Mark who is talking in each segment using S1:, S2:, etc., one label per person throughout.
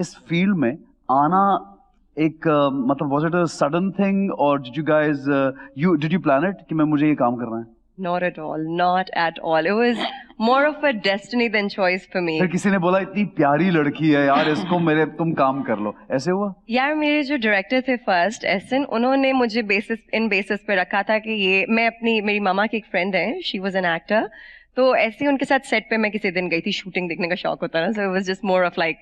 S1: इस फील्ड में आना एक मतलब was it a sudden thing or did you guys did you plan it कि मैं मुझे ये काम करना है?
S2: Not at all, not at all. It was more of a destiny than choice for me.
S1: फिर किसी ने बोला इतनी प्यारी लड़की है यार, इसको मेरे तुम काम कर लो, ऐसे हुआ?
S2: यार मेरे जो डायरेक्टर थे फर्स्ट एसन, उन्होंने मुझे बेसिस पे रखा था कि ये मैं मेरी मामा की एक फ्रेंड है, शी वाज एन एक्टर, तो ऐसे ही उनके साथ सेट पे मैं किसी दिन गई थी, शूटिंग देखने का शौक होता है ना, so it was just more of like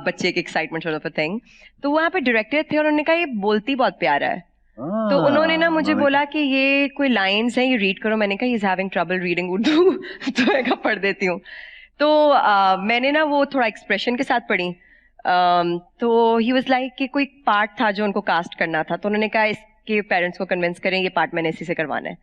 S2: बच्चे की excitement sort of a thing. तो वहाँ पे डायरेक्टर थे और उन्होंने कहा ये बोलती बहुत प्यारा है, तो उन्होंने ना मुझे बोला कि ये कोई लाइंस है, ये रीड करो। मैंने कहा he is having trouble reading Urdu तो मैं कहा पढ़ देती हूँ। तो मैंने ना वो थोड़ा एक्सप्रेशन के साथ पढ़ी, तो ही वाज लाइक कि कोई पार्ट था जो उनको कास्ट करना था, तो उन्होंने कहा इसके पेरेंट्स को कन्विंस करें, ये पार्ट मैंने इसी से करवाना है।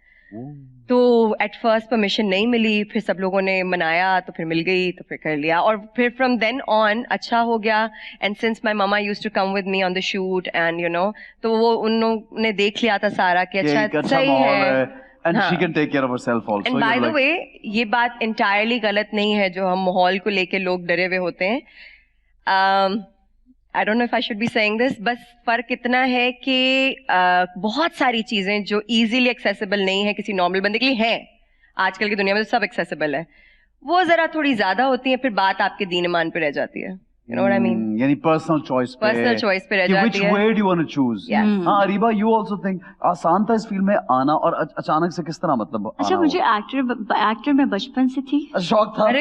S2: तो एट फर्स्ट परमिशन नहीं मिली, फिर सब लोगों ने मनाया, तो फिर मिल गई, तो फिर कर लिया, और फिर फ्रॉम देन ऑन अच्छा हो गया। And since my mama used to come with me on the shoot and you know, तो वो उन्होंने देख लिया था सारा कि अच्छा सही है,
S1: and she can take care of herself also.
S2: And by the way, ये बात entirely गलत नहीं है जो हम माहौल को लेके लोग डरे हुए होते हैं। I don't know if I should be saying this, बस फर्क इतना है कि बहुत सारी चीजें जो easily accessible नहीं है किसी नॉर्मल बंदे के लिए हैं, आजकल की दुनिया में तो सब accessible है, वो जरा थोड़ी ज्यादा होती है, फिर बात आपके दीन ईमान पे रह जाती है। You know what I mean?
S1: यानी personal choice पे
S2: रह जाती है।
S1: Which way do you want to choose? हाँ अरीबा, you also think आसान था इस फील्ड में आना, और अचानक से किस तरह मतलब आना?
S3: अच्छा, मुझे एक्टर में बचपन से थी,
S1: शौक था। ये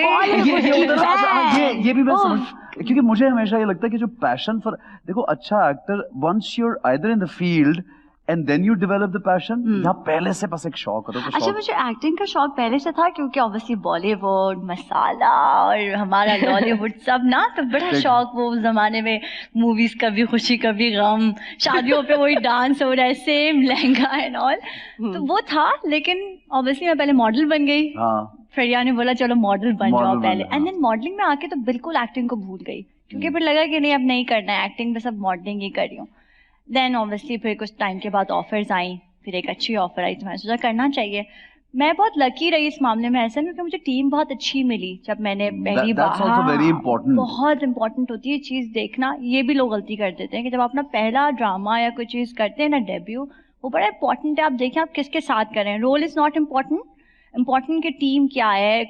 S1: भी मैं समझ, क्योंकि मुझे हमेशा ये लगता है कि जो पैशन फॉर, देखो अच्छा actor once you're either in the field and then you develop the passion, या पहले से बस एक शौक होता है।
S3: अच्छा, मुझे एक्टिंग का शौक पहले से था, क्योंकि ऑब्वियसली बॉलीवुड मसाला और हमारा लॉलीवुड सब ना, तो बड़ा शौक वो उस जमाने में, मूवीज कभी खुशी कभी गम, शादियों पे वही डांस हो रहा है, सेम लहंगा एंड ऑल, तो वो था। लेकिन ऑब्वियसली मैं पहले मॉडल बन गई, फ्रेडिया ने बोला चलो मॉडल बन जाओ पहले, एंड देन मॉडलिंग में आके तो बिल्कुल एक्टिंग को भूल गई, क्योंकि फिर लगा कि नहीं अब नहीं करना है एक्टिंग, बस अब मॉडलिंग ही कर रही हूँ। देन ऑब्वियसली फिर कुछ टाइम के बाद ऑफर्स आई, फिर एक अच्छी ऑफर आई, तो मैंने सोचा करना चाहिए। मैं बहुत लकी रही इस मामले में, ऐसा क्योंकि मुझे टीम बहुत अच्छी मिली जब मैंने पहली बार, बहुत इंपॉर्टेंट होती है चीज देखना, ये भी लोग गलती कर देते हैं कि जब अपना पहला ड्रामा या कोई चीज करते हैं ना, डेब्यू, वो बड़ा इंपॉर्टेंट है, आप देखें आप किसके साथ कर रहे हैं। रोल इज नॉट इम्पोर्टेंट कि टीम क्या है,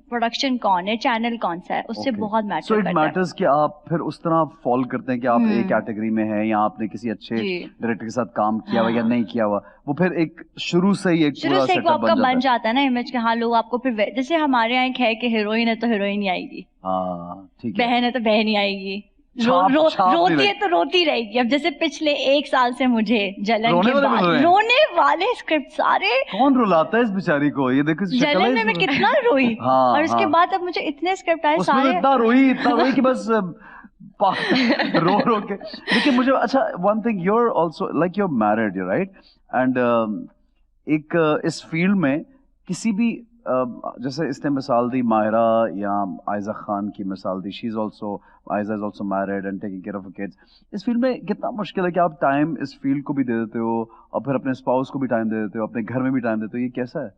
S3: प्रोडक्शन कौन है, चैनल कौन सा है, उससे बहुत मैटर करता है। सो इट मैटर्स
S1: कि आप फिर उस तरह फॉल करते हैं कि आप एक कैटेगरी में हैं, या आपने किसी अच्छे डायरेक्टर के साथ काम किया हुआ या नहीं किया हुआ, वो फिर एक शुरू से ही एक पूरा सेटअप
S3: आपका बन जाता है ना इमेज के। हाँ, लोग आपको फिर, जैसे हमारे यहाँ एक है कि हीरोइन है तो हीरोइन ही आएगी,
S1: ठीक है,
S3: बहन है तो बहन ही आएगी, रोती है तो रोती रहेगी। अब जैसे पिछले 1 साल से मुझे जलन के बाद रोने वाले स्क्रिप्ट सारे,
S1: कौन रुलाता है इस बेचारी को, ये देखो
S3: जलन में मैं कितना रोई, और उसके बाद अब मुझे इतने स्क्रिप्ट आए सारे,
S1: इतना रोई कि बस रो के। लेकिन मुझे अच्छा, one thing, you're also like you're married, right, and एक इस फील्ड में किसी भी जैसे इसने मिसाल दी माहिरा या आयजा खान की मिसाल दी, she is also, Aiza is also married and taking care of kids. इस फील्ड में कितना मुश्किल है कि आप टाइम इस फील्ड को भी दे देते हो और फिर अपने स्पाउस को भी टाइम दे देते हो, अपने घर में भी टाइम देते हो, ये कैसा है?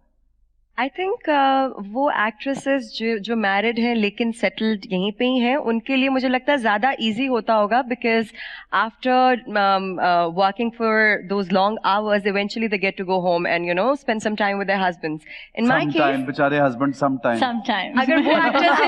S2: आई थिंक वो एक्ट्रेसेस जो मैरिड हैं लेकिन सेटल्ड यहीं पे ही हैं, उनके लिए मुझे लगता है ज़्यादा इजी होता होगा, because after working for those long hours eventually they get to go home and you know spend some time with their husbands. In my case
S1: बेचारे हस्बैंड समटाइम
S2: अगर वो एक्ट्रेस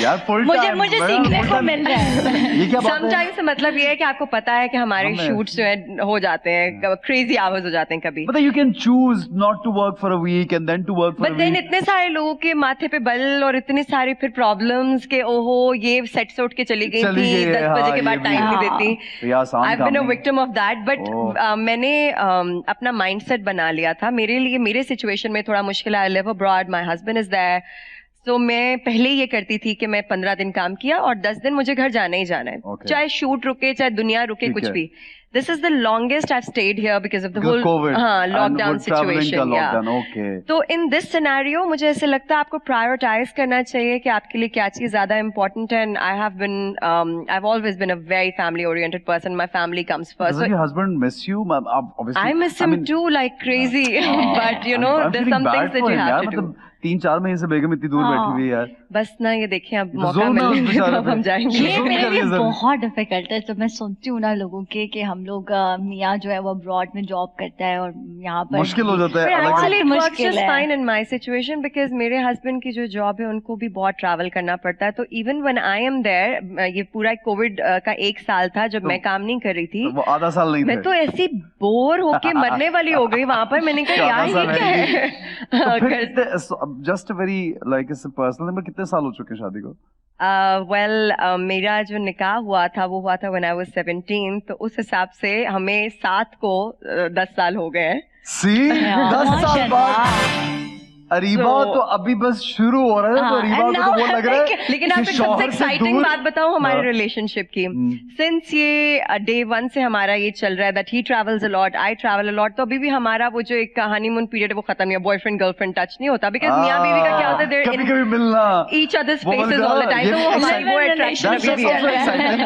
S1: यार फुल टाइम
S3: मुझे सीखने को मिल रहा है।
S1: ये क्या बात है?
S2: समटाइम से मतलब ये है कि आपको पता है कि हमारे शूट्स जो है हो जाते हैं, क्रेजी आवर्स हो जाते हैं कभी,
S1: मतलब you can choose not to work for a week and then to work for
S2: but then इतने सारे लोगों के माथे पे बल और इतने सारे फिर प्रॉब्लम्स के, ओहो ये सेट से उठ के चली गई थी, 10 बजे के बाद टाइम नहीं देती। I've been a victim of that, but मैंने अपना माइंडसेट बना लिया था। मेरे लिए मेरे सिचुएशन में थोड़ा मुश्किल है, I live abroad, my husband is there, तो मैं पहले ये करती थी कि मैं 15 दिन काम किया और 10 दिन मुझे घर जाना ही जाना है, चाहे शूट रुके चाहे दुनिया रुके, कुछ भी। This is the longest I've stayed here because of the whole lockdown situation. तो in this scenario मुझे ऐसे लगता है आपको prioritize करना चाहिए कि आपके लिए क्या चीज ज्यादा important है। And I've always been a very family oriented person. My family comes first.
S1: Does your husband miss you? Obviously,
S2: I miss him too like crazy. But you know, there's some things that you have to do.
S1: 3-4 महीने से बेगम इतनी दूर बैठी हुई है यार।
S2: बस ना ये देखें अब
S1: तो
S2: मौका
S1: जोर ना
S2: मिलने
S1: उस
S2: में
S1: बेचारे
S2: तो अब हम
S1: पे।
S2: जाएंगे।
S3: ये
S1: शुरू
S3: मेरे
S1: करिए
S3: लिए
S1: जरा।
S3: बहुत डिफिकल्ट है। तो मैं सुनती हूँ ना लोगों के कि हम लोग मियाँ जो है वो अब्रॉड में जॉब करता है और यहाँ पर
S1: मुश्किल हो जाता है
S2: But
S1: अलग
S2: actually it
S3: बहुत
S2: works
S3: मुश्किल
S2: just
S3: है।
S2: fine in my situation because मेरे हस्बैंड की जो जॉब है उनको भी बहुत ट्रैवल करना पड़ता है। तो even when I am there, ये पूरा कोविड का 1 साल था जब
S1: तो-
S2: मैं काम नहीं कर रही थी।
S1: तो वो आधा साल नहीं
S2: मैं
S1: थे
S2: तो ऐसी बोर होके मरने वाली हो गई वहां पर। मैंने कहा यार
S1: आधा
S2: ये
S1: साल
S2: क्या
S1: है
S2: है।
S1: तो फिर कितने जस्ट वेरी लाइक इस पर्सनल नंबर कितने साल हो चुके हैं शादी को?
S2: वेल मेरा जो निकाह हुआ था वो हुआ था when I was 17, तो उस हिसाब से हमें 7 को 10 साल हो गए हैं।
S1: सी 10 साल बाद
S3: माशाल्लाह।
S1: अरीबा
S2: So-
S1: तो अभी बस शुरू हो रहा है तो
S3: हाँ,
S1: अरीबा
S3: and
S1: को तो वो
S3: now
S1: लग रहा है
S2: लेकिन
S1: कि
S2: आप एक सबसे
S1: शौहर से
S2: एक्साइटिंग
S1: दूर-
S2: बात बताऊं हमारे
S1: हाँ।
S2: रिलेशनशिप की।
S1: हम्म।
S2: सिंस ये डे 1 से हमारा ये चल रहा है that he travels a lot, I travel a lot, तो अभी भी हमारा वो जो एक हनीमून पीरियड है वो खत्म नहीं है। बॉयफ्रेंड गर्लफ्रेंड टच नहीं होता बिकॉज मियां बीवी का क्या होता है देयर
S1: कभी
S2: इन
S1: कभी मिलना
S2: ईच अदर्स
S1: वो
S2: फेसेस
S1: बोलता
S2: ऑल द
S1: है,
S2: टाइम।
S1: ये
S2: तो
S1: भी
S2: वो हमारा
S1: exciting-
S2: वो अट्रैक्शन
S1: That's
S2: अभी भी
S1: also
S2: है।
S1: exciting.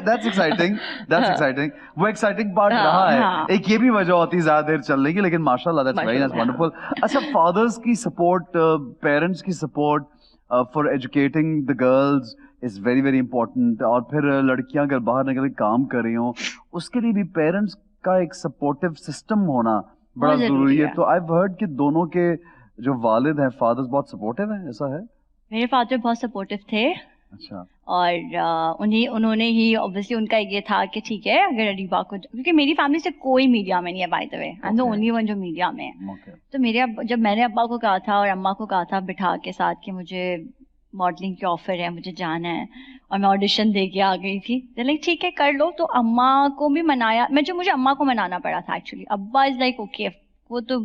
S1: That's exciting. That's exciting. वो exciting part
S2: हाँ,
S1: रहा है।
S3: हाँ।
S1: एक ये भी वजह होती है ज्यादा देर चलने की, लेकिन माशाल्लाह that's very nice,
S2: माशाल्लाह।
S1: wonderful. अच्छा, fathers की support, parents की support for educating the girls is very very important. और फिर लड़कियां अगर बाहर निकल के काम कर रही हों, उसके लिए भी parents का एक supportive system होना बड़ा
S3: बहुत
S1: जरूरी
S3: जरूरी
S1: है।
S3: है।
S1: तो I've heard कि दोनों के जो वालिद हैं, fathers बहुत supportive हैं, ऐसा है?
S3: मेरे फादर बहुत सपोर्टिव थे
S1: अच्छा।
S3: और उन्होंने ही ऑब्वियसली उनका ये था कि ठीक है अगर अरीबा को, क्योंकि मेरी फैमिली से कोई मीडिया में नहीं है by the way, I am the
S1: Okay.
S3: Only one जो मीडिया में है।
S1: Okay.
S3: तो जब मैंने अब्बा को कहा था और अम्मा को कहा था बिठा के साथ कि मुझे मॉडलिंग की ऑफर है, मुझे जाना है, और मैं ऑडिशन दे के आ गई थी, लाइक ठीक है कर लो। तो अम्मा को भी मनाया, मुझे अम्मा को मनाना पड़ा था एक्चुअली। अब्बा इज लाइक ओके, वो तो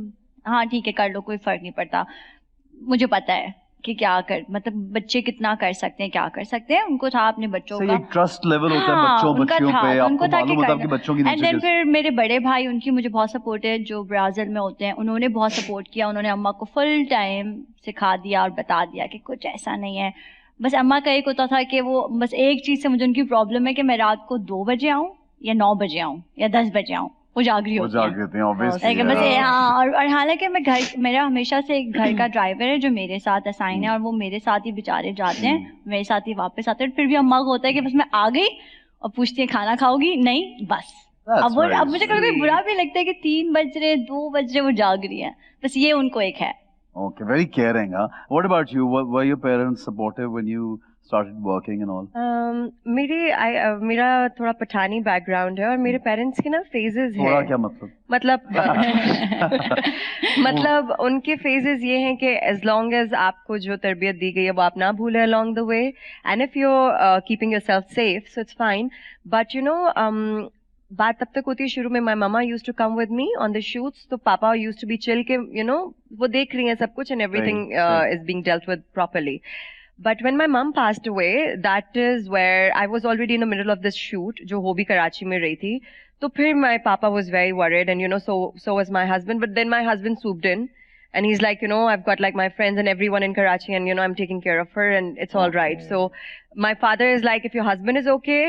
S3: हाँ ठीक है कर लो, कोई फर्क नहीं पड़ता। मुझे पता है कि क्या कर, मतलब बच्चे कितना कर सकते हैं, क्या कर सकते हैं। उनको था अपने बच्चों
S1: सही,
S3: का
S1: एक ट्रस्ट लेवल होता है
S3: हाँ,
S1: बच्चों
S3: उनका
S1: बच्चियों
S3: था,
S1: पे,
S3: तो
S1: आपको
S3: उनको था कि
S1: मालूम होता है
S3: करना।
S1: कि बच्चों की
S3: एंड
S1: नेचर
S3: देन
S1: कैसी।
S3: फिर मेरे बड़े भाई, उनकी मुझे बहुत सपोर्ट है, जो ब्राजील में होते हैं, उन्होंने बहुत सपोर्ट किया। उन्होंने अम्मा को फुल टाइम सिखा दिया और बता दिया कि कुछ ऐसा नहीं है। बस अम्मा का एक होता था कि वो बस एक चीज से मुझे उनकी प्रॉब्लम है कि मैं रात को 2 बजे आऊँ या 9 बजे आऊँ या 10 बजे आऊँ, वो जागरी
S1: वो
S3: होती हैं।
S1: जागते हैं obviously,
S3: लाइक बस
S1: yeah.
S3: हाँ, और हालांकि मैं मेरा हमेशा से एक घर का ड्राइवर है जो मेरे साथ असाइन है, और वो मेरे साथ ही बेचारे जाते हैं, मेरे साथ ही वापस आते हैं। फिर भी अम्मा को होता है कि बस मैं आ गई और पूछती है खाना खाओगी, नहीं बस।
S1: That's very
S3: अब मुझे कभी
S1: sweet.
S3: बुरा भी लगता है कि 3 बज रहे, 2 बज रहे, वो जाग रही है। बस ये उनको एक है।
S1: Okay, very caring, huh? What about you? Were your parents supportive when you started working and all?
S2: मेरा थोड़ा पठानी बैकग्राउंड है और मेरे पेरेंट्स के ना फेजेस
S1: थोड़ा
S2: है।
S1: क्या मतलब?
S2: मतलब उनके फेजेस ये हैं कि एज लॉन्ग एज आपको जो तरबियत दी गई है वो आप ना भूलें along the way, and if you keeping yourself safe so it's fine. But you know बात तब तक होती है शुरू में, my mama used to come with me on the shoots, तो papa used to be chill के यू नो वो देख रही हैं सब कुछ एंड एवरीथिंग
S1: सही।
S2: Is being dealt with properly. But when my mum passed away, that is where I was already in the middle of this shoot, जो हो भी कराची में रही थी. तो फिर my papa was very worried, and you know, so was my husband. But then my husband swooped in, and he's like, you know, I've got like my friends and everyone in Karachi, and you know, I'm taking care of her, and it's all right. So my father is like, if your husband is okay,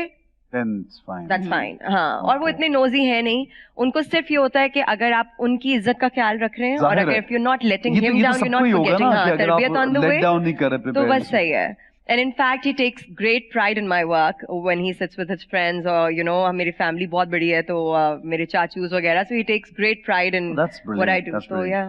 S1: Then it's fine.
S2: that's fine. हाँ, और वो
S1: Okay.
S2: इतने nosy है नहीं, उनको सिर्फ ये होता है कि अगर आप उनकी इज्जत का ख्याल रख रहे हैं और
S1: जाहिर
S2: अगर
S1: है।
S2: if you're not letting
S1: ये तो
S2: him down, you're
S1: सबको
S2: not
S1: ही होगा
S2: forgetting,
S1: ना
S2: हाँ,
S1: कि अगर
S2: तरबियत
S1: आप
S2: on the
S1: let
S2: way,
S1: down नहीं कर रहे अपने
S2: तो
S1: parents
S2: बस
S1: को।
S2: सही है. And in fact, he takes great pride in my work when he sits with his friends, or you know, मेरी family बहुत बड़ी है तो मेरे चाचूस वगैरह, so he takes great pride in
S1: That's brilliant.
S2: what I do.
S1: That's
S2: So
S1: brilliant.
S2: yeah.